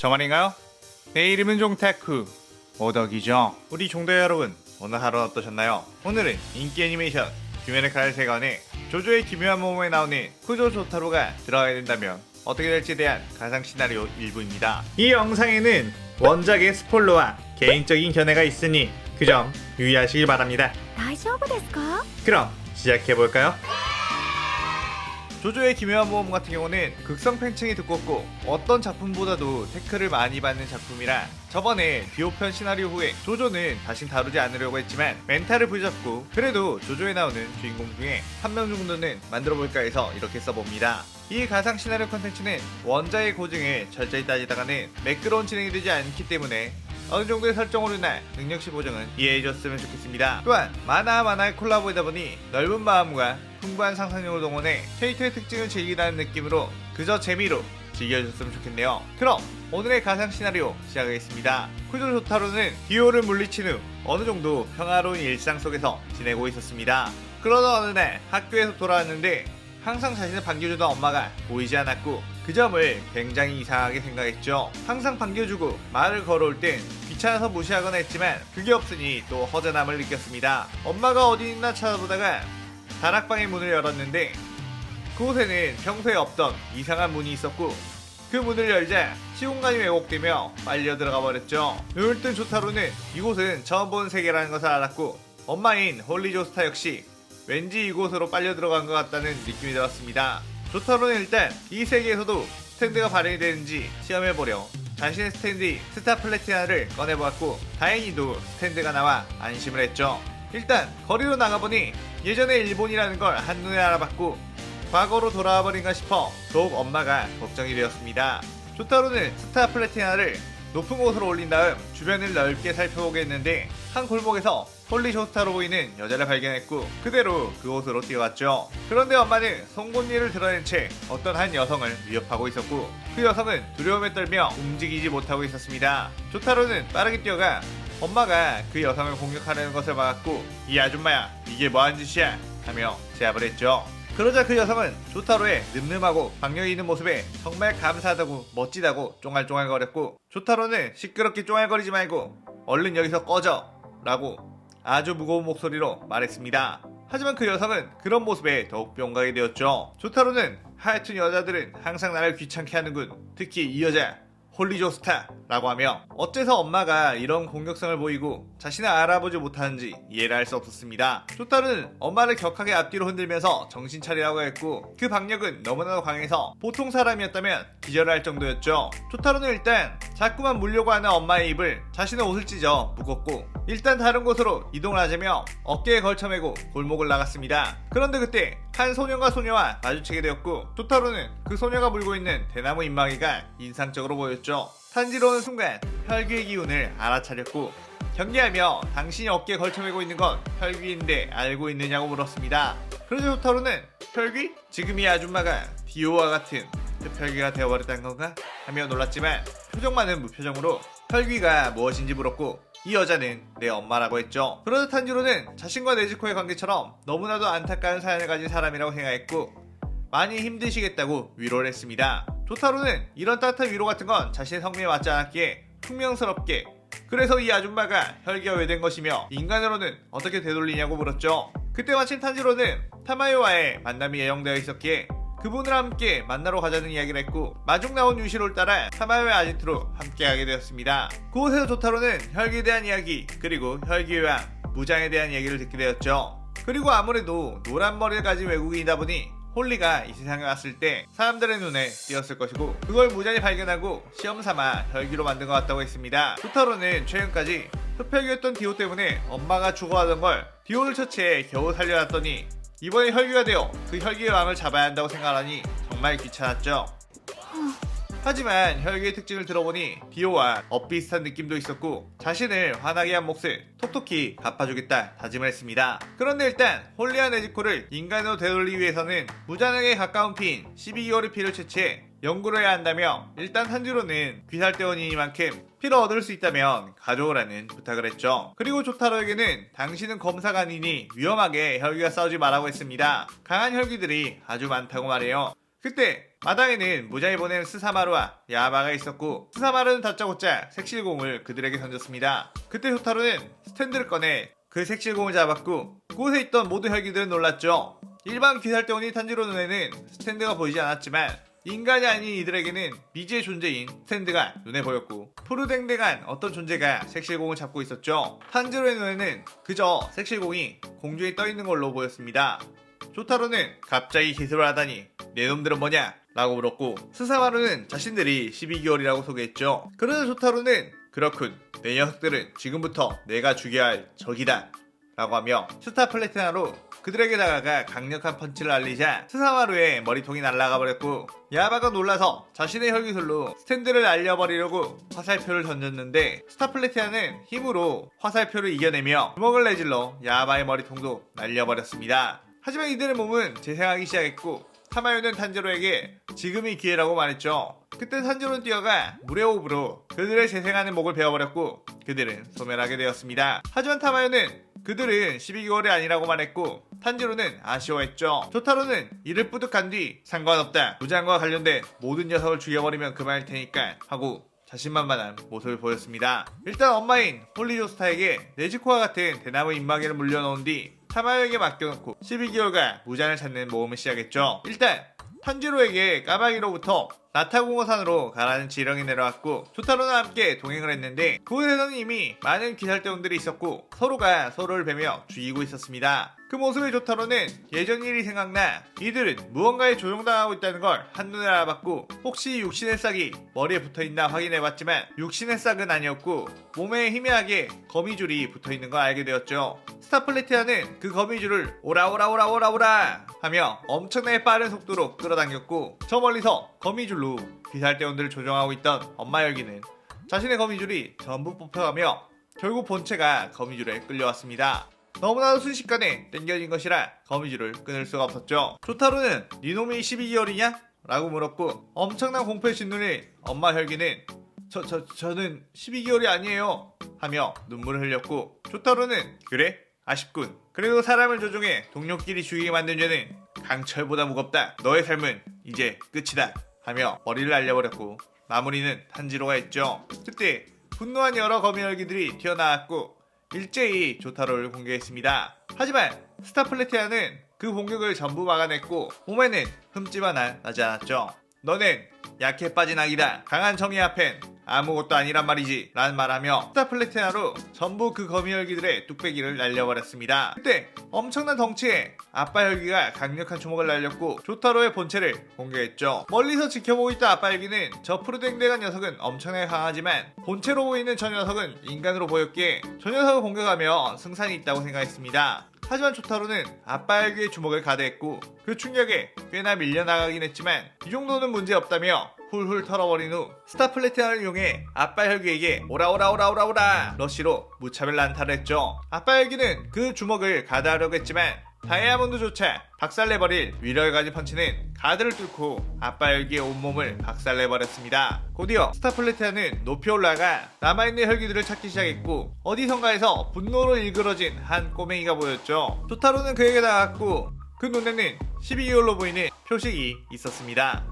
저 말인가요? 내 이름은 종타쿠 오덕이죠. 우리 종도 여러분, 오늘 하루는 어떠셨나요? 오늘은 인기 애니메이션 규면의 칼 세관에 조조의 기묘한 몸에 나오는 쿠조 조타로가 들어가야 된다면 어떻게 될지에 대한 가상 시나리오 일부입니다. 이 영상에는 원작의 스포일러와 개인적인 견해가 있으니 그 점 유의하시길 바랍니다. 大丈夫ですか? 그럼 시작해볼까요? 조조의 기묘한 모험 같은 경우는 극성 팬층이 두껍고 어떤 작품보다도 태클을 많이 받는 작품이라 저번에 듀오편 시나리오 후에 조조는 다시 다루지 않으려고 했지만 멘탈을 부잡고 그래도 조조에 나오는 주인공 중에 한 명 정도는 만들어볼까 해서 이렇게 써봅니다. 이 가상 시나리오 컨텐츠는 원작의 고증을 철저히 따지다가는 매끄러운 진행이 되지 않기 때문에 어느 정도의 설정으로나 능력치 보정은 이해해줬으면 좋겠습니다. 또한 만화의 콜라보이다 보니 넓은 마음과 풍부한 상상력을 동원해 캐릭터의 특징을 즐기라는 느낌으로 그저 재미로 즐겨줬으면 좋겠네요. 그럼 오늘의 가상 시나리오 시작하겠습니다. 쿠조 조타로는 듀오를 물리친 후 어느 정도 평화로운 일상 속에서 지내고 있었습니다. 그러던 어느 날 학교에서 돌아왔는데 항상 자신을 반겨주던 엄마가 보이지 않았고 그 점을 굉장히 이상하게 생각했죠. 항상 반겨주고 말을 걸어올 땐 귀찮아서 무시하거나 했지만 그게 없으니 또 허전함을 느꼈습니다. 엄마가 어디 있나 찾아보다가 다락방의 문을 열었는데 그곳에는 평소에 없던 이상한 문이 있었고 그 문을 열자 시공간이 왜곡되며 빨려 들어가 버렸죠. 눈을 뜬 조타로는 이곳은 처음 본 세계라는 것을 알았고 엄마인 홀리조스타 역시 왠지 이곳으로 빨려 들어간 것 같다는 느낌이 들었습니다. 조타로는 일단 이 세계에서도 스탠드가 발현이 되는지 시험해보려 자신의 스탠드인 스타 플래티나를 꺼내보았고 다행히도 스탠드가 나와 안심을 했죠. 일단 거리로 나가보니 예전에 일본이라는 걸 한눈에 알아봤고 과거로 돌아와버린가 싶어 더욱 엄마가 걱정이 되었습니다. 조타로는 스타 플래티나를 높은 곳으로 올린 다음 주변을 넓게 살펴보게 했는데 한 골목에서 홀리조스타로 보이는 여자를 발견했고 그대로 그곳으로 뛰어갔죠. 그런데 엄마는 송곳니를 드러낸 채 어떤 한 여성을 위협하고 있었고 그 여성은 두려움에 떨며 움직이지 못하고 있었습니다. 조타로는 빠르게 뛰어가 엄마가 그 여성을 공격하려는 것을 막았고 이 아줌마야 이게 뭐하는 짓이야 하며 제압을 했죠. 그러자 그 여성은 조타로의 늠름하고 박력 있는 모습에 정말 감사하다고 멋지다고 쫑알쫑알거렸고 조타로는 시끄럽게 쫑알거리지 말고 얼른 여기서 꺼져 라고 아주 무거운 목소리로 말했습니다. 하지만 그 여성은 그런 모습에 더욱 뿅가게 되었죠. 조타로는 하여튼 여자들은 항상 나를 귀찮게 하는군. 특히 이 여자 홀리조스타 라고 하며 어째서 엄마가 이런 공격성을 보이고 자신을 알아보지 못하는지 이해를 할 수 없었습니다. 조타로는 엄마를 격하게 앞뒤로 흔들면서 정신 차리라고 했고 그 박력은 너무나도 강해서 보통 사람이었다면 기절할 정도였죠. 조타로는 일단 자꾸만 물려고 하는 엄마의 입을 자신의 옷을 찢어 묶었고 일단 다른 곳으로 이동을 하자며 어깨에 걸쳐매고 골목을 나갔습니다. 그런데 그때 한 소년과 소녀와 마주치게 되었고 조타로는 그 소녀가 물고 있는 대나무 잎마개가 인상적으로 보였죠. 탄지로는 순간 혈귀의 기운을 알아차렸고 경계하며 당신이 어깨에 걸쳐매고 있는 건 혈귀인데 알고 있느냐고 물었습니다. 그러자 조타로는 혈귀? 지금 이 아줌마가 디오와 같은 흡혈귀가 되어버렸다는 건가? 하며 놀랐지만 표정만은 무표정으로 혈귀가 무엇인지 물었고 이 여자는 내 엄마라고 했죠. 그러자 탄지로는 자신과 네즈코의 관계처럼 너무나도 안타까운 사연을 가진 사람이라고 생각했고 많이 힘드시겠다고 위로를 했습니다. 조타로는 이런 따뜻한 위로 같은 건 자신의 성미에 맞지 않았기에 퉁명스럽게 그래서 이 아줌마가 혈기가 왜 된 것이며 인간으로는 어떻게 되돌리냐고 물었죠. 그때 마침 탄지로는 타마요와의 만남이 예정되어 있었기에 그분을 함께 만나러 가자는 이야기를 했고 마중 나온 유시로를 따라 타마요의 아지트로 함께하게 되었습니다. 그곳에서 조타로는 혈기에 대한 이야기 그리고 혈기의 왕 무장에 대한 얘기를 듣게 되었죠. 그리고 아무래도 노란 머리를 가진 외국인이다 보니 홀리가 이 세상에 왔을 때 사람들의 눈에 띄었을 것이고 그걸 무장히 발견하고 시험삼아 혈기로 만든 것 같다고 했습니다. 조타로는 최근까지 흡혈귀였던 디오 때문에 엄마가 죽어가던 걸 디오를 처치해 겨우 살려놨더니 이번에 혈귀가 되어 그 혈기의 왕을 잡아야 한다고 생각하니 정말 귀찮았죠. 하지만 혈기의 특징을 들어보니 디오와 엇비슷한 느낌도 있었고 자신을 화나게 한 몫을 톡톡히 갚아주겠다 다짐을 했습니다. 그런데 일단 홀리와 네즈코를 인간으로 되돌리기 위해서는 무장에게 가까운 피인 12개월의 피를 채취해 연구를 해야 한다며 일단 탄지로는 귀살대원이니만큼 피를 얻을 수 있다면 가져오라는 부탁을 했죠. 그리고 조타로에게는 당신은 검사가 아니니 위험하게 혈기와 싸우지 말라고 했습니다. 강한 혈기들이 아주 많다고 말해요. 그때 마당에는 무장히 보낸 스사마루와 야바가 있었고, 스사마루는 다짜고짜 색실공을 그들에게 던졌습니다. 그때 조타로는 스탠드를 꺼내 그 색실공을 잡았고, 그곳에 있던 모든 혈기들은 놀랐죠. 일반 귀살대원이 탄지로 눈에는 스탠드가 보이지 않았지만 인간이 아닌 이들에게는 미지의 존재인 스탠드가 눈에 보였고, 푸르댕댕한 어떤 존재가 색실공을 잡고 있었죠. 탄지로의 눈에는 그저 색실공이 공중에 떠있는 걸로 보였습니다. 조타로는 갑자기 기술을 하다니 내 놈들은 뭐냐? 라고 물었고, 스사마루는 자신들이 12개월이라고 소개했죠. 그러자 조타로는 그렇군, 내 녀석들은 지금부터 내가 죽여야 할 적이다 라고 하며 스타플래티나로 그들에게 다가가 강력한 펀치를 날리자 스사마루의 머리통이 날아가 버렸고, 야바가 놀라서 자신의 혈기술로 스탠드를 날려버리려고 화살표를 던졌는데, 스타플래티나는 힘으로 화살표를 이겨내며 주먹을 내질러 야바의 머리통도 날려버렸습니다. 하지만 이들의 몸은 재생하기 시작했고, 타마요는 탄지로에게 지금이 기회라고 말했죠. 그때 탄지로는 뛰어가 물의 호흡으로 그들의 재생하는 목을 베어버렸고, 그들은 소멸하게 되었습니다. 하지만 타마요는 그들은 12개월이 아니라고 말했고, 탄지로는 아쉬워했죠. 조타로는 이를 뿌듯한 뒤 상관없다, 무장과 관련된 모든 녀석을 죽여버리면 그만일 테니까 하고 자신만만한 모습을 보였습니다. 일단 엄마인 홀리조스타에게 네즈코와 같은 대나무 입마개를 물려놓은 뒤 타마요에게 맡겨놓고 12개월간 무장을 찾는 모험을 시작했죠. 일단 탄지로에게 까마귀로부터 나타공허산으로 가라는 지령이 내려왔고, 조타로와 함께 동행을 했는데, 그곳에서는 이미 많은 귀살대원들이 있었고 서로가 서로를 베며 죽이고 있었습니다. 그 모습에 조타로는 예전 일이 생각나 이들은 무언가에 조종당하고 있다는 걸 한눈에 알아봤고, 혹시 육신의 싹이 머리에 붙어있나 확인해봤지만 육신의 싹은 아니었고 몸에 희미하게 거미줄이 붙어있는 걸 알게 되었죠. 스타플래티아는 그 거미줄을 오라 하며 엄청나게 빠른 속도로 끌어당겼고, 저 멀리서 거미줄로 귀살대원들을 조종하고 있던 엄마 혈기는 자신의 거미줄이 전부 뽑혀가며 결국 본체가 거미줄에 끌려왔습니다. 너무나도 순식간에 당겨진 것이라 거미줄을 끊을 수가 없었죠. 조타로는 니놈이 12개월이냐? 라고 물었고, 엄청난 공포에 짓눌린 엄마 혈기는 저는 12개월이 아니에요 하며 눈물을 흘렸고, 조타로는 그래? 아쉽군. 그래도 사람을 조종해 동료끼리 죽이게 만든 죄는 강철보다 무겁다. 너의 삶은 이제 끝이다 하며 머리를 날려버렸고, 마무리는 탄지로가 했죠. 그때 분노한 여러 거미혈기들이 튀어나왔고 일제히 조타로를 공격했습니다. 하지만 스타플래티아는 그 공격을 전부 막아냈고 몸에는 흠집 하나 나지 않았죠. 너는 약해 빠진 아기다. 강한 정의 앞엔 아무것도 아니란 말이지 라는 말하며 스타플래티나로 전부 그 거미 혈기들의 뚝배기를 날려버렸습니다. 그때 엄청난 덩치에 아빠 혈기가 강력한 주먹을 날렸고 조타로의 본체를 공격했죠. 멀리서 지켜보고 있던 아빠 혈기는 저 푸르댕댕한 녀석은 엄청나게 강하지만 본체로 보이는 저 녀석은 인간으로 보였기에 저 녀석을 공격하며 승산이 있다고 생각했습니다. 하지만 조타로는 아빠 혈기의 주먹을 가드했고 그 충격에 꽤나 밀려나가긴 했지만 이 정도는 문제없다며 훌훌 털어버린 후 스타플래티나를 이용해 아빠 혈기에게 오라 러쉬로 무차별 난타를 했죠. 아빠 혈기는 그 주먹을 가드하려고 했지만 다이아몬드조차 박살내버릴 위력을 가진 펀치는 가드를 뚫고 아빠 혈기의 온몸을 박살내버렸습니다. 곧이어 스타플래티나는 높이 올라가 남아있는 혈기들을 찾기 시작했고 어디선가에서 분노로 일그러진 한 꼬맹이가 보였죠. 조타로는 그에게 다가갔고 그 눈에는 12개월로 보이는 표식이 있었습니다.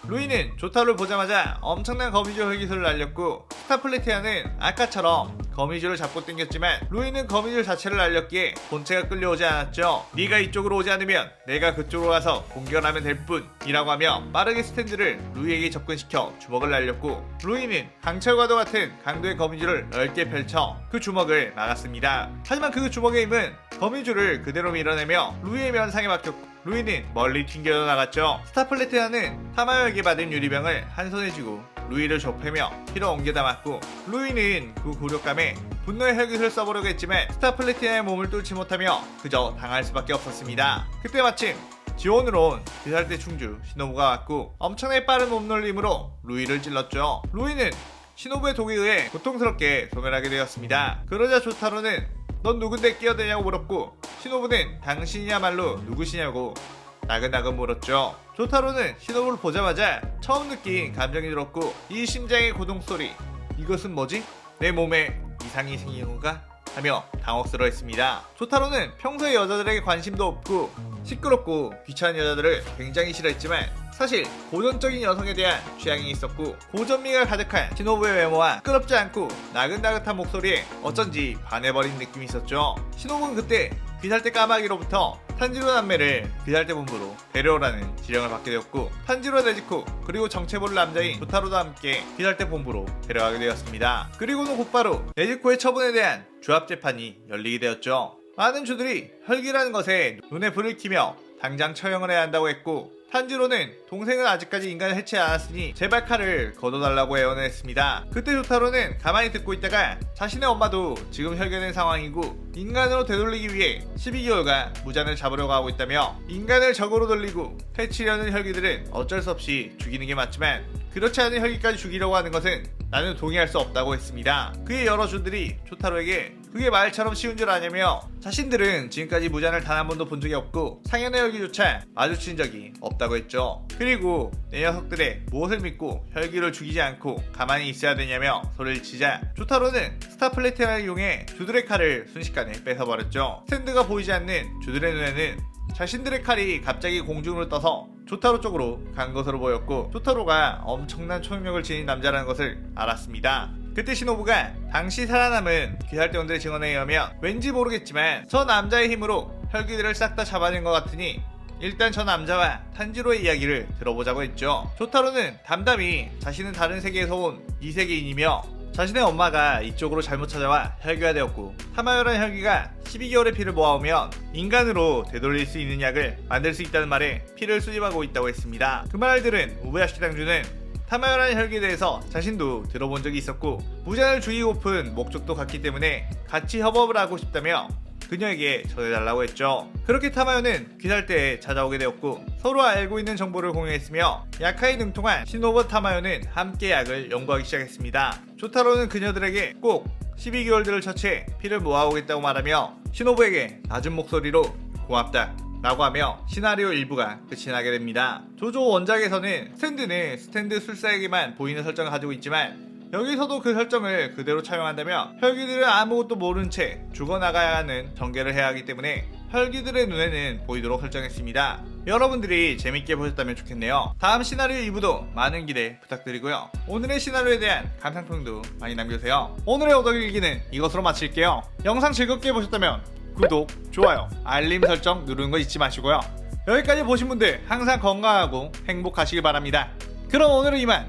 루이는 조타로를 보자마자 엄청난 거미줄 혈기술을 날렸고 스타플래티아는 아까처럼 거미줄을 잡고 당겼지만 루이는 거미줄 자체를 날렸기에 본체가 끌려오지 않았죠. 네가 이쪽으로 오지 않으면 내가 그쪽으로 와서 공격을 하면 될 뿐이라고 하며 빠르게 스탠드를 루이에게 접근시켜 주먹을 날렸고 루이는 강철과도 같은 강도의 거미줄을 넓게 펼쳐 그 주먹을 막았습니다. 하지만 그 주먹의 힘은 거미줄을 그대로 밀어내며 루이의 면상에 막혔고 루이는 멀리 튕겨 나갔죠. 스타플래티아는 타마요에게 받은 유리병을 한 손에 쥐고 루이를 좁히며 피로 옮겨 담았고 루이는 그 굴욕감에 분노의 혈기술을 써보려고 했지만 스타플래티아의 몸을 뚫지 못하며 그저 당할 수밖에 없었습니다. 그때 마침 지원으로 온 비살대 충주 시노부가 왔고 엄청나게 빠른 몸놀림으로 루이를 찔렀죠. 루이는 시노부의 독에 의해 고통스럽게 소멸하게 되었습니다. 그러자 조타로는 넌 누군데 끼어드냐고 물었고 시노부는 당신이야말로 누구시냐고 나긋나긋 물었죠. 조타로는 시노부를 보자마자 처음 느낀 감정이 들었고 이 심장의 고동소리, 이것은 뭐지? 내 몸에 이상이 생긴 건가? 하며 당혹스러워했습니다. 조타로는 평소에 여자들에게 관심도 없고 시끄럽고 귀찮은 여자들을 굉장히 싫어했지만 사실 고전적인 여성에 대한 취향이 있었고 고전미가 가득한 신호부의 외모와 시끄럽지 않고 나긋나긋한 목소리에 어쩐지 반해버린 느낌이 있었죠. 신호부는 그때 귀살대 까마귀로부터 탄지로 남매를 귀살대 본부로 데려오라는 지령을 받게 되었고 탄지로 네지코 그리고 정체모를 남자인 조타로도 함께 귀살대 본부로 데려가게 되었습니다. 그리고는 곧바로 네지코의 처분에 대한 조합 재판이 열리게 되었죠. 많은 주들이 혈기라는 것에 눈에 불을 켜며 당장 처형을 해야 한다고 했고 탄지로는 동생은 아직까지 인간을 해치지 않았으니 제발 칼을 걷어달라고 애원을 했습니다. 그때 조타로는 가만히 듣고 있다가 자신의 엄마도 지금 혈견된 상황이고 인간으로 되돌리기 위해 12개월간 무잔을 잡으려고 하고 있다며 인간을 적으로 돌리고 해치려는 혈기들은 어쩔 수 없이 죽이는 게 맞지만 그렇지 않은 혈기까지 죽이려고 하는 것은 나는 동의할 수 없다고 했습니다. 그의 여러 주들이 조타로에게 그게 말처럼 쉬운 줄 아냐며 자신들은 지금까지 무잔을 단 한 번도 본 적이 없고 상현의 혈기조차 마주친 적이 없다고 했죠. 그리고 내 녀석들의 무엇을 믿고 혈기를 죽이지 않고 가만히 있어야 되냐며 소리를 치자 조타로는 스타플래티나를 이용해 주들의 칼을 순식간에 뺏어버렸죠. 스탠드가 보이지 않는 주들의 눈에는 자신들의 칼이 갑자기 공중으로 떠서 조타로 쪽으로 간 것으로 보였고 조타로가 엄청난 초능력을 지닌 남자라는 것을 알았습니다. 그때 시노부가 당시 살아남은 귀살대원들의 증언에 의하면 왠지 모르겠지만 저 남자의 힘으로 혈기들을 싹 다 잡아낸 것 같으니 일단 저 남자와 탄지로의 이야기를 들어보자고 했죠. 조타로는 담담히 자신은 다른 세계에서 온 이세계인이며 자신의 엄마가 이쪽으로 잘못 찾아와 혈기가 되었고 타마요라는 혈기가 12개월의 피를 모아오면 인간으로 되돌릴 수 있는 약을 만들 수 있다는 말에 피를 수집하고 있다고 했습니다. 그 말을 들은 우부야시키 당주는 타마요라는 혈기에 대해서 자신도 들어본 적이 있었고 무잔을 죽이고픈 목적도 같기 때문에 같이 협업을 하고 싶다며 그녀에게 전해달라고 했죠. 그렇게 타마요는 귀살대에 찾아오게 되었고 서로 알고 있는 정보를 공유했으며 약하에 능통한 시노부 타마요는 함께 약을 연구하기 시작했습니다. 조타로는 그녀들에게 꼭 12개월들을 처치해 피를 모아오겠다고 말하며 시노부에게 낮은 목소리로 고맙다 라고 하며 시나리오 일부가 끝이 나게 됩니다. 조조 원작에서는 스탠드는 스탠드 술사에게만 보이는 설정을 가지고 있지만 여기서도 그 설정을 그대로 차용한다며 혈기들은 아무것도 모른 채 죽어나가야 하는 전개를 해야 하기 때문에 혈기들의 눈에는 보이도록 설정했습니다. 여러분들이 재밌게 보셨다면 좋겠네요. 다음 시나리오 2부도 많은 기대 부탁드리고요. 오늘의 시나리오에 대한 감상평도 많이 남겨주세요. 오늘의 오덕일기는 이것으로 마칠게요. 영상 즐겁게 보셨다면 구독, 좋아요, 알림 설정 누르는 거 잊지 마시고요. 여기까지 보신 분들 항상 건강하고 행복하시길 바랍니다. 그럼 오늘은 이만.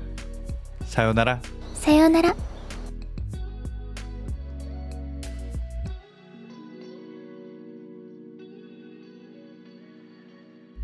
사요나라.さようなら。